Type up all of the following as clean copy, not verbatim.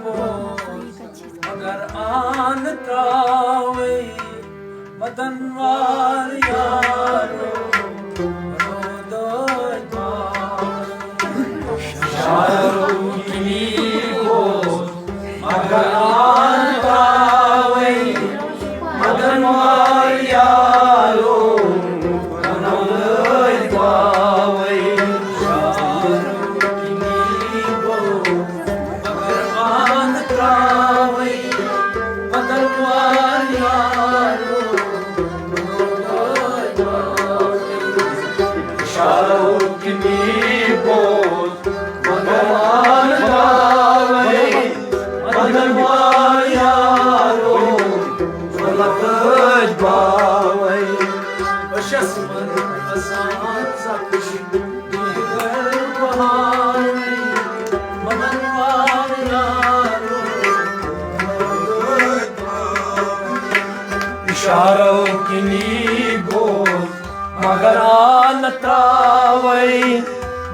मगर आन त्रावे मदन वार यारो रोदो शारो की बोल मगर आन त्रावे मदन वार यारो इशारों की बोल मगर आन त्रावे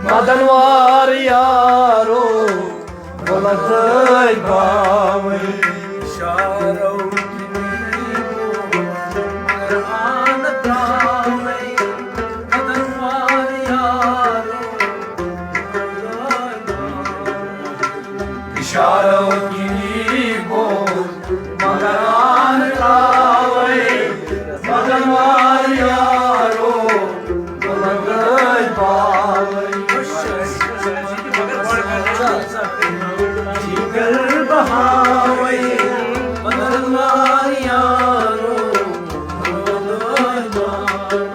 मदनवार यारो गलत बावे इशारों की बोल मगर आन त्रावे मदनवार यारो इशारों की बोल मगर आन त्रावे मदनवार यारो गलत बावे जिगर बहावे मदनवार यारो गलत बावे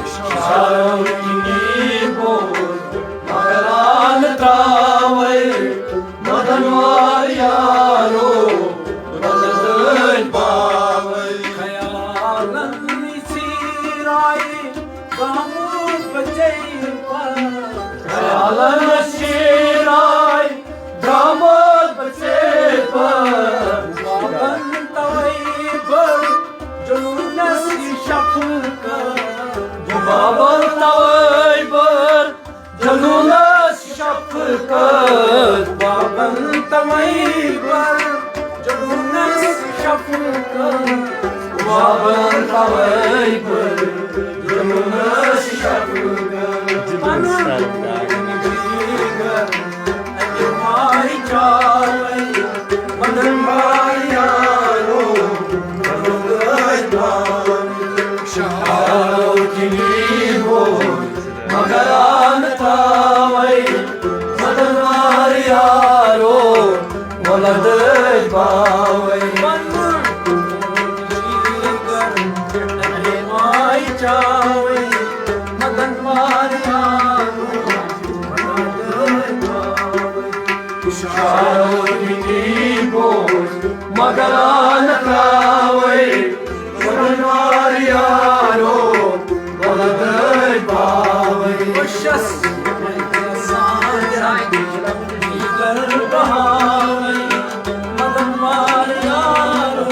इशारों की बोल मगर आन त्रावे मदनवार यारो गलत बावे ख्यालन शिराय दामद बचे पर बाबन तवई पर जुनून सी शफकत बाबन तवई पर जुनून सी शफकत बाबन तवई पर जुनून सी शफकत बाबन तवई पर जुनून सी शफकत मगर आन त्रावे मदनवार यारो गलत बावे चावे मदनवार यारो इशारों की बोल मगर आन त्रावे मदनवार यारो गलत बावे मदनवार यारो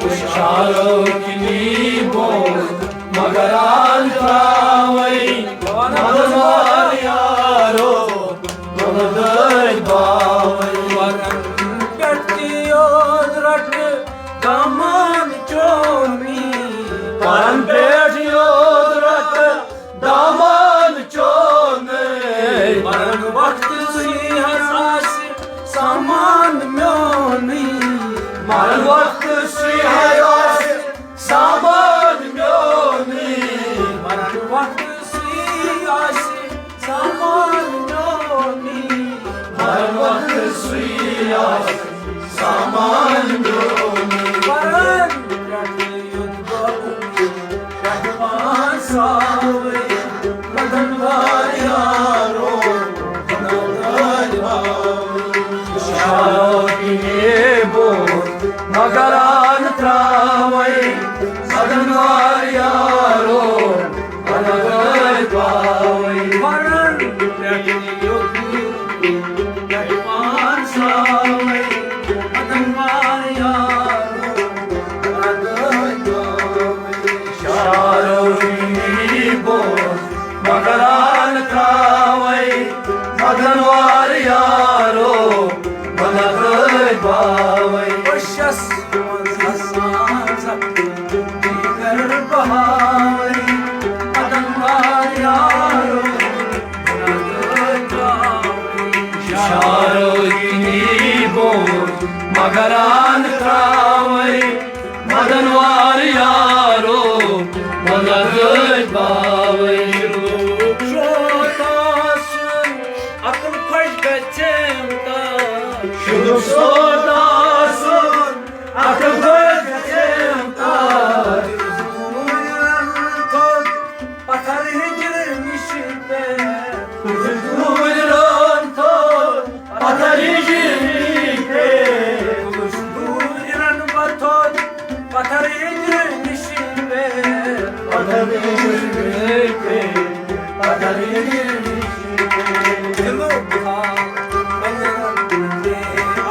इशारों की बोल मगर आन त्रावे मदनवार यारो गलत बावे वरन कटियो रट दामन चोमी वरन बैठियो रट दामन चोमे वरन वक्त सी हसास सामान म्योनी वरन वक्त सी हसास सामान म्योनी वरन वक्त सी हसास सामान म्योनी वरन वक्त सी हसास सामान म्योनी वरन सावे मदनवार यारो गलत बावे इशारों की बोल मगर आन त्रावे मदनवार यारो गलत बावे वरन सावे मदनवार यारो गलत बावे इशारों की बोल मगर आन त्रावे मदनवार शारो इतनी बोल मगरान त्रावई मदनवार यारो मदद बावई शोदासन अकल खुश गचेमता शोदासन अकल खुश गचेमता पत्थर हिजर निशिते दूरन तो पत्थर हिजर निशिते दूरन बथोद पत्थर हिजर निशिते पत्थर हिजर निशिते पत्थर हिजर निशिते दिलो खा बंदे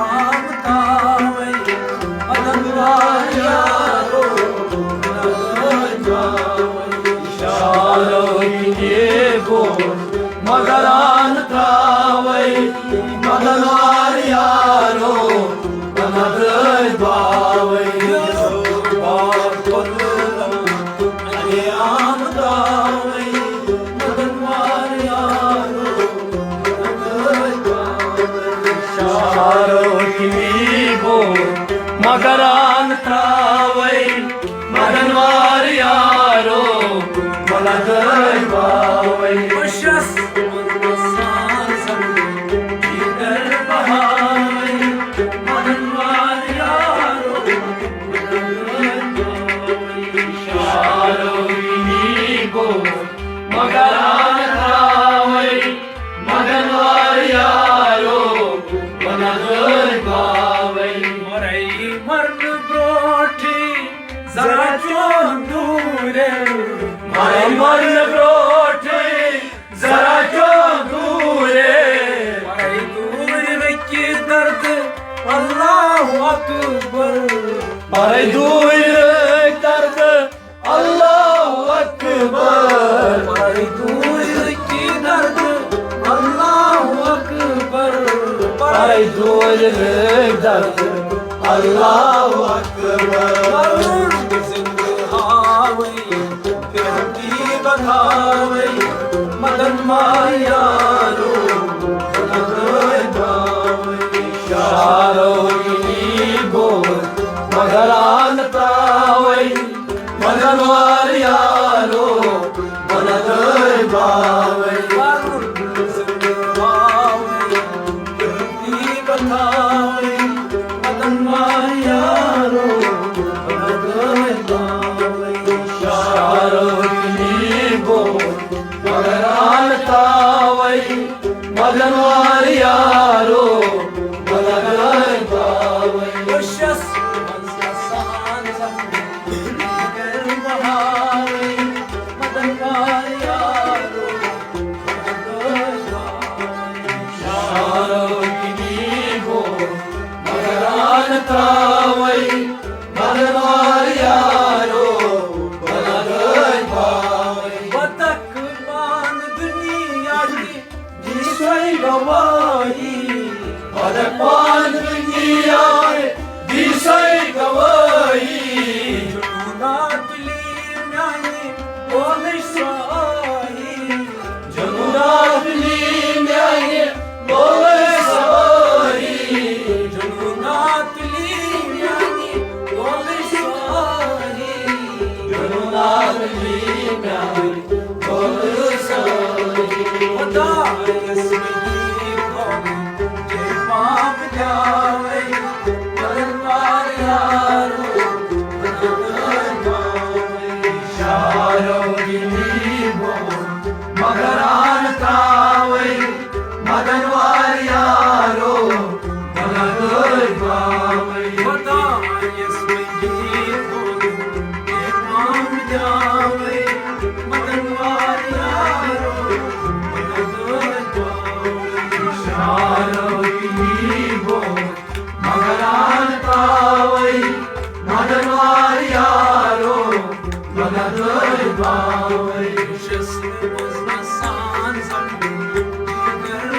आमतावई अदनवार यारो मगरान त्रावई मदनवार यारो मदद बावई आमदावई मदनवार यारो मदद बावई शारो बोल मगरान त्रावई मदनवार यारो मदद बावई मगरान त्रावई मदनवार यारो मदद बावई मरई मर्न ब्रोठी जरा चोन दूरे मरई मर्न ब्रोठी जरा चोन दूरे मरई दूर रखी दर्द अल्लाह अकबर मरई दूर दर्द अल्लाह अकबर मरई दूर की दर्द अल्लाह अकबर मरई दूर दर्द अल्लाह अकबर बतावई मदन यारो शारो बोल मगरान त्रावई मदनवार यारो मदद बावई बतावई मदनवार यारो मदद बावई शारो मगरान त्रावई मदनवार यारो मदद बावई मदनवार यारो शारो मगरान त्रावई मदनवार यारो मदद बावई गवाही बदपान दुनिया दिसई गवाही जुनात ली म्याने बोले साही जुनात ली म्याने बोले साही जुनात ली म्याने बोले साही जुनात ली म्याने बोले साही खुदा मगरान त्रावई मदनवार यारो मदद बावई मदनवार यारो मदद मगरान त्रावई मदनवार यारो मदद Bawai Just was my son, some girl,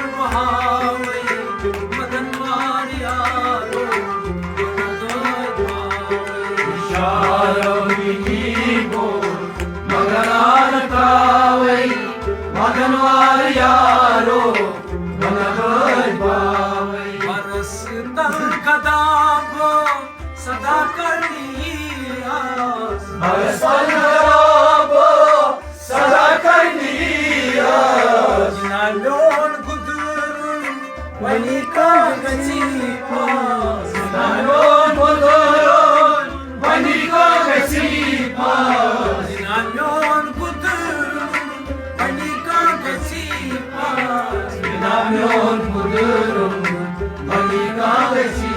बदल कदाब सदा करनी कदाब सदा करनी जिना लोन गुदर वनी का गची जिना लोन गुदर वनी का गची जिना लोन गुदर वनी का गची जिना लोन गुदर वनी का गची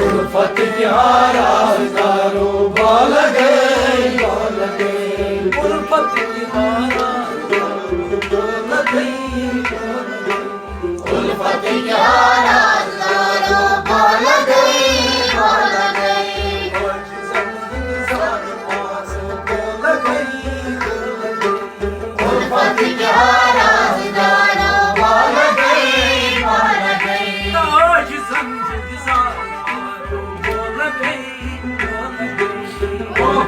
उल्फत क्या राज़दारो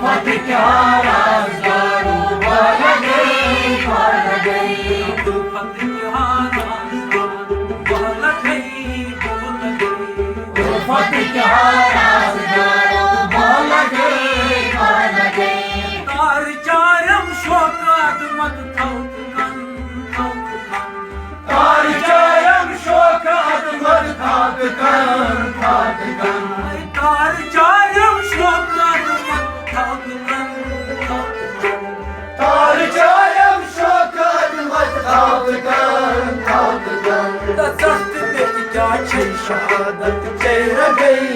उल्फत क्या राज़दारों बोल गई बोल गई उल्फत क्या राज़दारों बोल गई बोल गई उल्फत क्या राज़दारों बोल गई बोल गई तार चारम शोकात मत थौकन तार चारम शोकात मत थौकन तार चारम शोकात मत थौकन तार चारम शोकात मत थौकन दस्त पे क्या छे शहादत चेर गई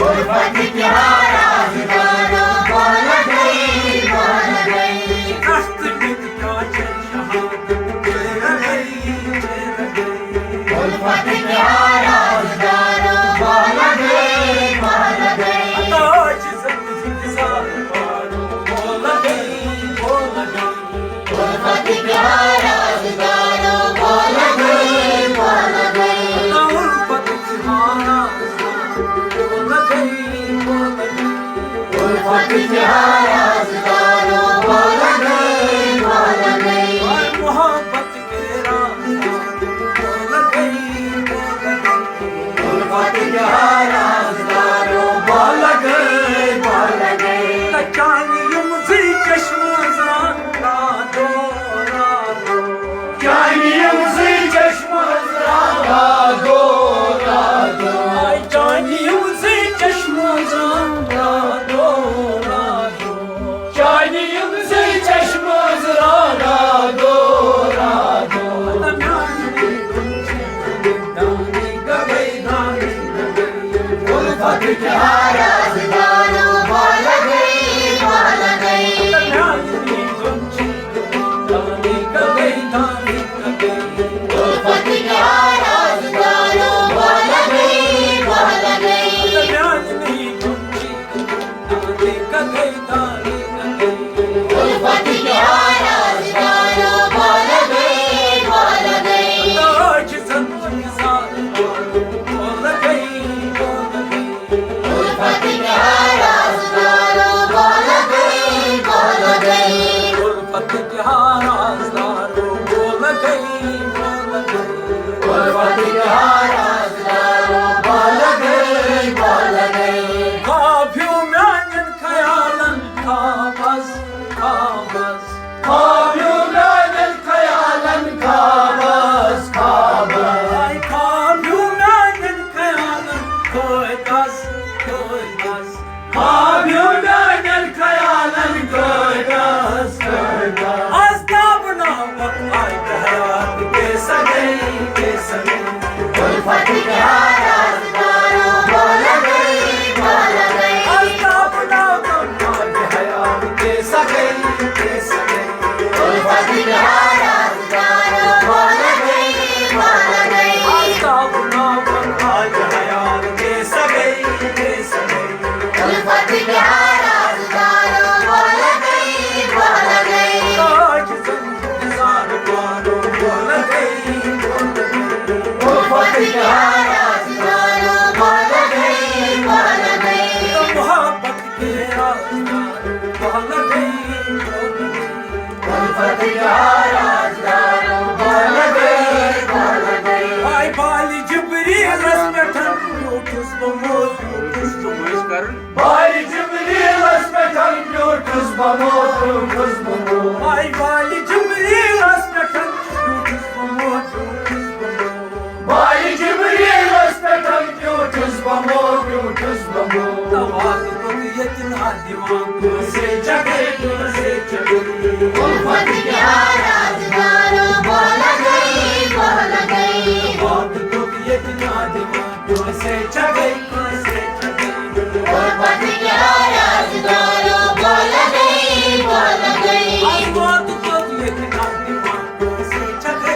उल्फत क्या राज़दारों बोल गई बोल गई दस्त पे क्या छे शहादत चेर गई उल्फत क्या राज़दारों बोल गई बोल गई ताज बोल गई बोल गई उल्फत क्या राज़दारों बोल गई बोल गई उल्फत क्या राज़दारों बोल गई बोल गई मोहब्बत के राज़दारों बोल गई उल्फत क्या राज़दारों बोल गई बोल गई चांदी मुझे चश्मा रातो रातो चांदी मुझे चश्मा रातो रातो चांदी मुझे चश्मा रातो रातो चांदी मुझे चश्मा रातो रातो उल्फत क्या राज़दारों बोल गई बोल गई उल्फत क्या राज़दारों बोल गई बोल गई उल्फत क्या राज़दारों बोल गई बोल गई उल्फत क्या राज़दारों बोल गई बोल गई उल्फत क्या राज़दारों बोल गई बोल गई उल्फत क्या राज़दारों बोल गई बोल गई काफ्यू म्यानन ख्यालन काबस काबस काफ्यू म्यानन ख्यालन काबस काबस काफ्यू म्यानन ख्यालन कोई दस काफ्यू म्यानन ख्यालन कोई दस आस्ताबना वक्त आए हयात के सगई उल्फत क्या राज़दारों बोल गई बोल गई आस्ताबना वक्त आए हयात के सगई उल्फत क्या राज़दारों बोल गई बोल गई आस्ताबना वक्त आए हयात के सगई उल्फत क्या राज़दारों बोल गई बोल गई ताज ज़ंज़ार पारों बोल गई उल्फत क्या राज़दारों बोल गई बोल गई मोहब्बत के राज़दारों बोल गई उल्फत क्या राज़दारों बोल गई बोल गई भाई बाली जिब्रील रस्मतन यूटुस बमोज भाई जिब्रील रस्मतन यूटुस बमोज भाई बाली जिब्रील रस्मतन यूटुस बमोज भाई जिब्रील रस्मतन यूटुस बमोज तवाद बगियतना दीवान से जगे उल्फत क्या राज़दारों बोल गई बोल गई तवाद बगियतना दीवान से जगे उल्फत क्या राज़दारों बोल गई बोल गई आसमान बगियतना दीवान से जगे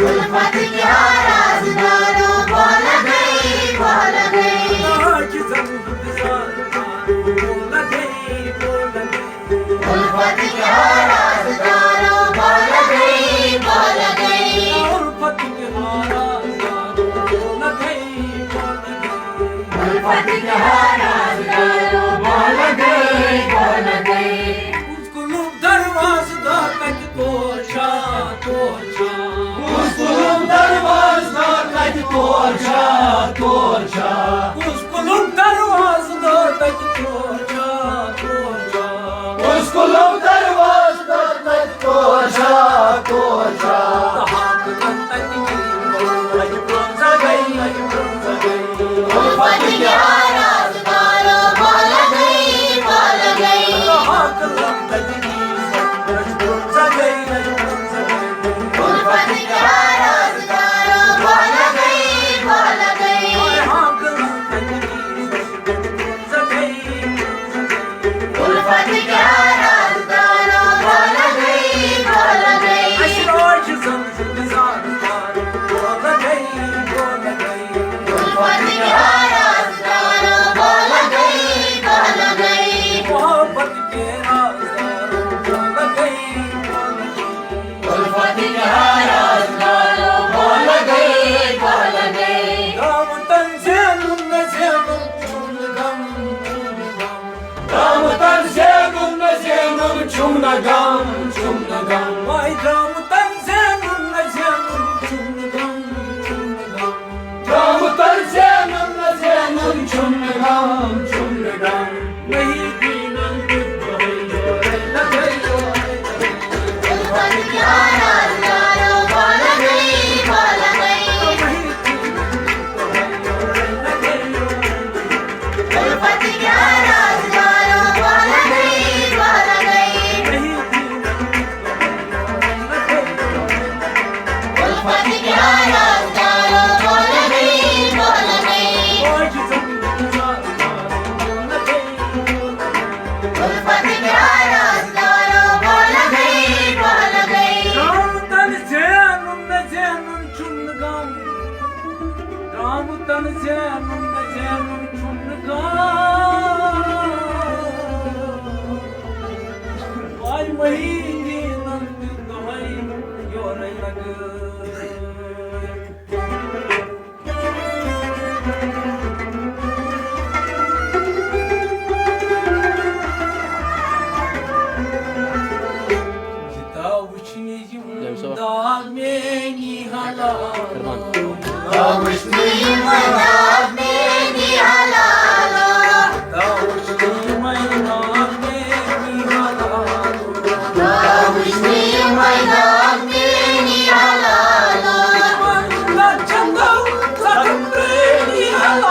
उल्फत क्या राज़दारों बोल गई बोल गई आज ज़ंज़ार बोल गई उल्फत क्या राज़दारों बोल गई बोल गई उल्फत क्या राज़दारों बोल गई उल्फत क्या राज़दारों बोल गई कुलुम दरवाज़दार तक तोरशा कुलुम दरवाज़दार तक तोरशा कुलुम दरवाज़दार तक तोरशा कुलुम दरवाज़दार तक तोरशा हाथ तक लज गई उल्फत क्या राज़दारों बोल गई हाथ तक उल्फत क्या राज़दारों बोल गई उल्फत क्या राज़दारों बोल गई उल्फत क्या राज़दारों बोल गई मोहब्बत के राज़दारों बोल गई उल्फत क्या राज़दारों बोल गई राम तन से नुन चुन गम राम तन से गुम चुम गम भाई राम तन से नुन चुन गम राम तन से चुम गम नहीं दीनन उल्फत क्या राज़दारों बोल गई उल्फत क्या राज़दारों बोल गई उल्फत क्या राज़दारों बोल गई उल्फत क्या राज़दारों बोल गई राम तन से नुन चुन गम राम तन से नुन चुन गम भाई मही दीनन दोहई योर लग दाग में निहाला दावश्नी मैदान में निहाला दावश्नी मैदान में निहाला दावश्नी मैदान में निहाला चंदा सदम प्रेमी हाला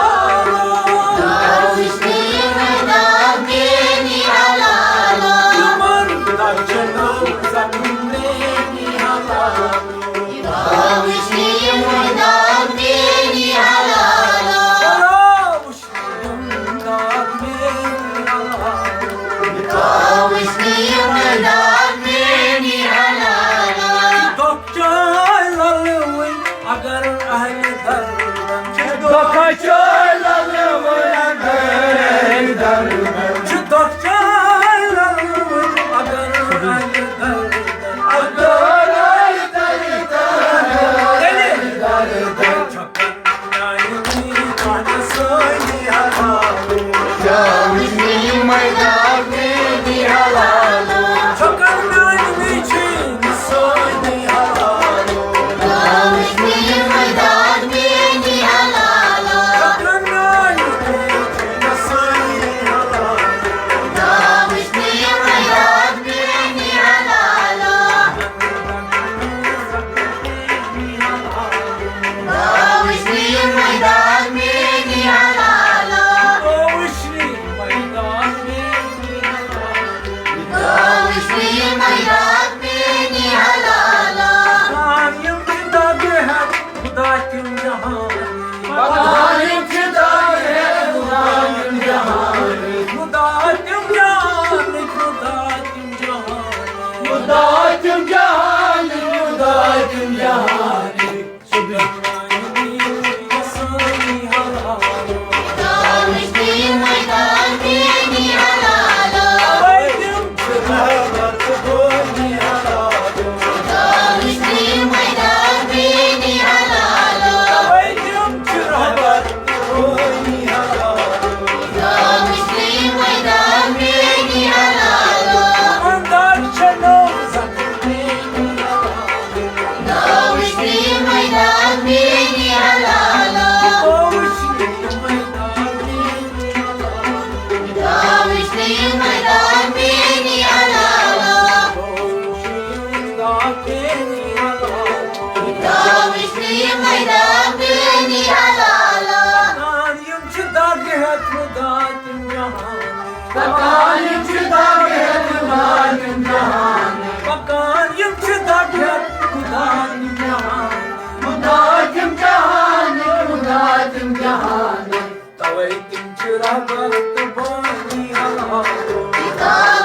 تم جهان توي تمشي ربط بوني هلالو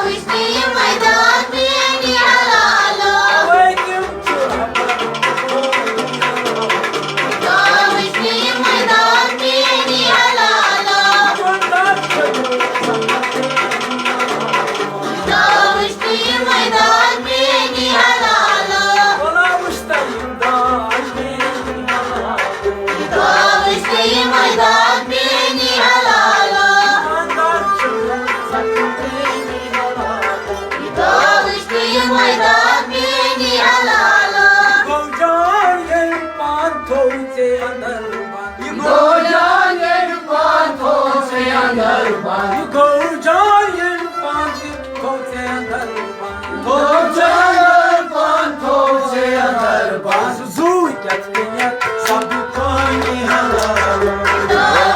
وشتي ميدان بيني هلالو توي تمشي ربط بوني هلالو وشتي ميدان بيني هلالو وشتي ميدان بيني هلالو ولا مشتاق عشقيني هلالو وشتي ميدان بيني هلالو وشتي ميدان بيني هلالو Gojan yelpan toze andarban गोजान रूपान तो से अंदर बान Gojan yelpan toze andarban गोजान रूपान तो से अंदर बान Zui yatkenya sabu koni halalo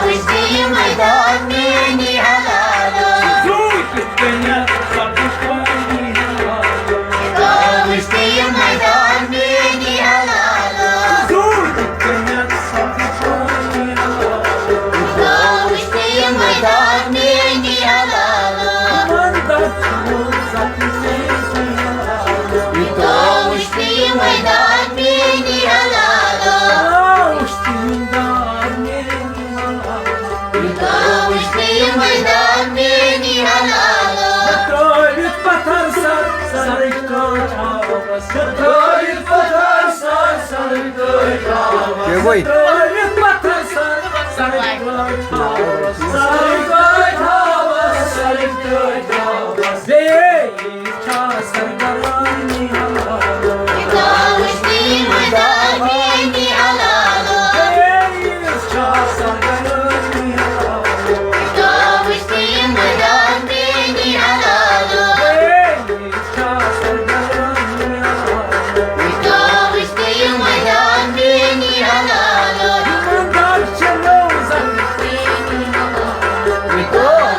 वृष्टि मैदान में निहलालो Zui yatkenya sabu koni halalo वृष्टि मैदान में निहलालो Zui yatkenya sabu koni halalo वृष्टि मैदान में निहलालो Mandat sabu koni halalo वृष्टि मैदान में निहलालो वृष्टि मैदान में निहलालो वृष्टि मैदान में निहलालो वृष्टि मैदान में निहलालो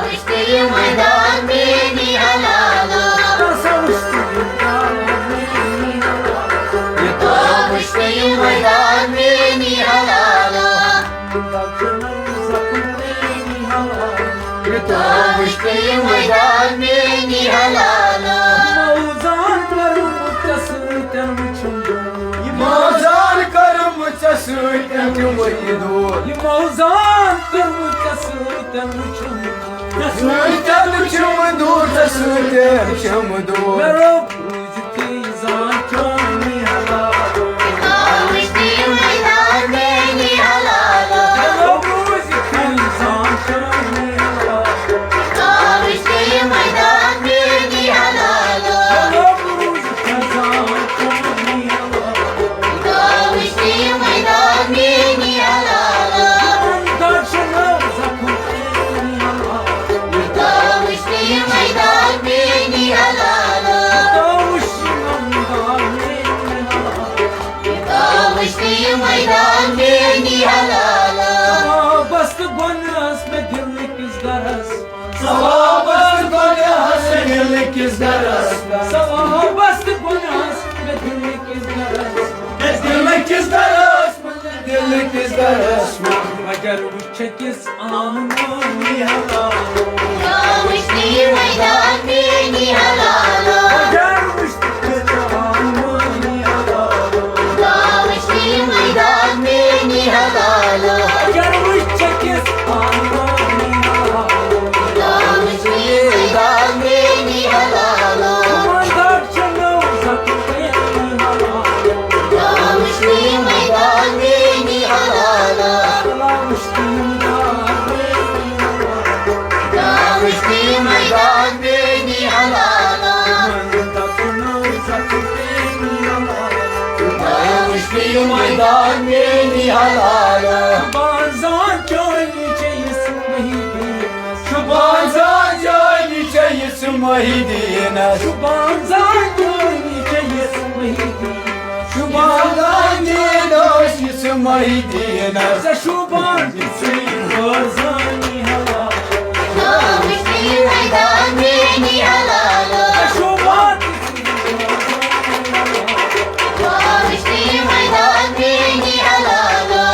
वृष्टि मैदान में निहलालो वृष्टि मैदान में निहलालो वृष्टि मैदान में निहलालो वृष्टि मैदान में निहलालो Mozan karım çasıйten kümüydü. Mozan çasıйten Çasıйten kümüydü, çasıйten kümüydü. वृष्टि मैदान में निहलालो वृष्टि मैदान में निहलालो वृष्टि मैदान में निहलालो वृष्टि मैदान में निहलालो वृष्टि मैदान में निहलालो Savabas bana hasenlik izgaras. Dillik izgaras, dillik izgaras. Agar uçakis anımı yalan वृष्टि मैदान में निहलालो Agar uçakis anımı yalan वृष्टि मैदान में निहलालो Agar uçakis anımı yalan वृष्टि मैदान में निहलालो Mandar çana uzaklayın yalan वृष्टि मैदान में निहलालो वृष्टि मैदान में निहलालो वृष्टि मैदान में निहलालो Şubanzan cani çayısı mahidine. Şubanzan cinoşisi mahidine. वृष्टि मैदान में निहलालो वृष्टि मैदान में निहलालो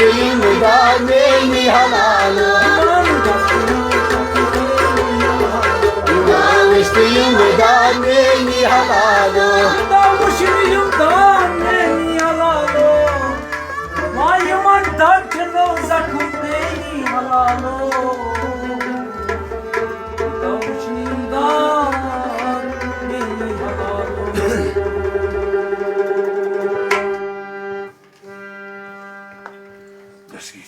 Davuştuyum da beni halalı Davuştuyum da beni halalı Davuşuyum da beni halalı Mayman darkını zakım beni halalı Davuşuyum da beni halalı Let's get